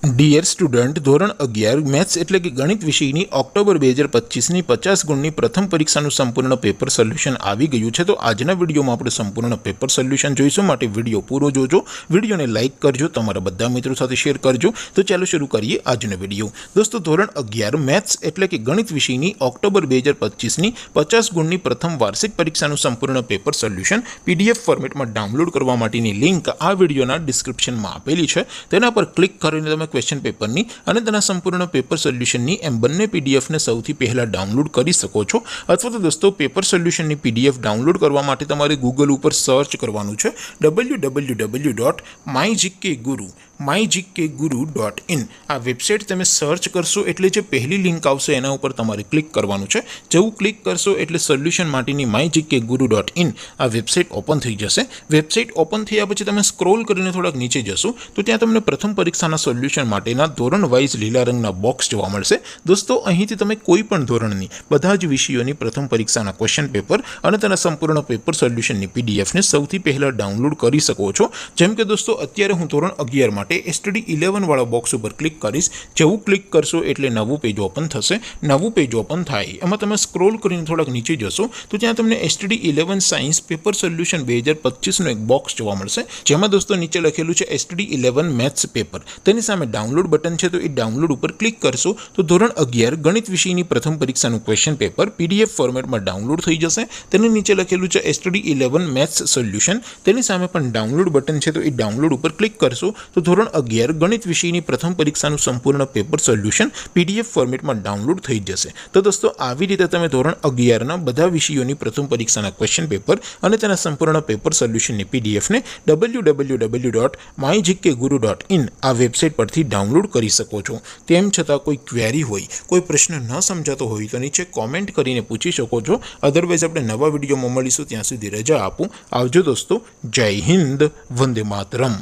Dear student, ધોરણ 11 maths એટલે કે ગણિત વિષયની ઓક્ટોબર 2025ની 50 ગુણની પ્રથમ પરીક્ષાનું સંપૂર્ણ પેપર સોલ્યુશન આવી ગયું છે। તો આજના વિડીયોમાં આપણે સંપૂર્ણ પેપર સોલ્યુશન જોઈશું, માટે વિડીયો પૂરો જોજો, વિડીયોને લાઇક કરજો, તમારા બધા મિત્રો સાથે શેર કરજો। તો ચાલો શરૂ કરીએ આજનો વિડીયો। દોસ્તો, ધોરણ 11 મેથ્સ એટલે કે ગણિત વિષયની ઓક્ટોબર 2025ની 50 ગુણની પ્રથમ વાર્ષિક પરીક્ષાનું સંપૂર્ણ પેપર સોલ્યુશન PDF ફોર્મેટમાં ડાઉનલોડ કરવા માટેની લિંક આ વિડીયોના ડિસ્ક્રિપ્શનમાં આપેલી છે। તેના પર ક્લિક કરીને તમે ક્વેશ્ચન પેપરની અને તેના સંપૂર્ણ પેપર સોલ્યુશનની એમ બંને પીડીએફને સૌથી પહેલાં ડાઉનલોડ કરી શકો છો। અથવા તો દોસ્તો, પેપર સોલ્યુશનની PDF ડાઉનલોડ કરવા માટે તમારે ગૂગલ ઉપર સર્ચ કરવાનું છે www.mygkguru.in। આ વેબસાઇટ તમે સર્ચ કરશો એટલે જે પહેલી લિંક આવશે એના ઉપર તમારે ક્લિક કરવાનું છે। જેવું ક્લિક કરશો એટલે સોલ્યુશન માટેની mygkguru.in આ વેબસાઇટ ઓપન થઈ જશે। વેબસાઇટ ઓપન થયા પછી તમે સ્ક્રોલ કરીને થોડાક નીચે જશો તો ત્યાં તમને પ્રથમ પરીક્ષાના સોલ્યુશન માટેના ધોરણ વાઇઝ લીલા રંગના બોક્સ જોવા મળશે। દોસ્તો, અહીંથી તમે કોઈ પણ ધોરણની બધા જ વિષયોની પ્રથમ પરીક્ષાના ક્વેશ્ચન પેપર અને તેના સંપૂર્ણ પેપર સોલ્યુશનની પીડીએફને સૌથી પહેલાં ડાઉનલોડ કરી શકો છો। જેમ કે દોસ્તો, અત્યારે હું ધોરણ 11 માટે STD 11 વાળા બોક્સ ઉપર ક્લિક કરીશ। જેવું ક્લિક કરશો એટલે નવું પેજ ઓપન થશે। નવું પેજ ઓપન થાય એમાં તમે સ્ક્રોલ કરીને થોડાક નીચે જશો તો ત્યાં તમને STD 11 સાયન્સ પેપર સોલ્યુશન 2025નું એક બોક્સ જોવા મળશે, જેમાં દોસ્તો નીચે લખેલું છે STD 11 મેથ્સ પેપર। તેની સામે ડાઉનલોડ બટન છે, તો એ ડાઉનલોડ ઉપર ક્લિક કરશો તો ધોરણ 11 ગણિત વિષયની પ્રથમ પરીક્ષાનું ક્વેશ્ચન પેપર PDF ફોર્મેટમાં ડાઉનલોડ થઈ જશે। તેની નીચે લખેલું છે STD 11 મેથ્સ સોલ્યુશન, તેની સામે પણ ડાઉનલોડ બટન છે, તો એ ડાઉનલોડ ઉપર ક્લિક કરશો તો ધોરણ 11 ગણિત વિષયની પ્રથમ પરીક્ષાનું સંપૂર્ણ પેપર સોલ્યુશન PDF ફોર્મેટમાં ડાઉનલોડ થઈ જશે। તો દોસ્તો, આવી રીતે તમે ધોરણ 11ના બધા વિષયોની પ્રથમ પરીક્ષાના ક્વેશ્ચન પેપર અને તેના સંપૂર્ણ પેપર સોલ્યુશનની પીડીએફને www.mygkguru.in આ વેબસાઇટ પરથી ડાઉનલોડ કરી શકો છો। તેમ છતાં કોઈ ક્વેરી હોય, કોઈ પ્રશ્ન ન સમજાતો હોય તો નીચે કોમેન્ટ કરીને પૂછી શકો છો। અધરવાઇઝ આપણે નવા વિડીયોમાં મળીશું, ત્યાં સુધી રજા આપું। આવજો દોસ્તો, જય હિન્દ, વંદે માતરમ।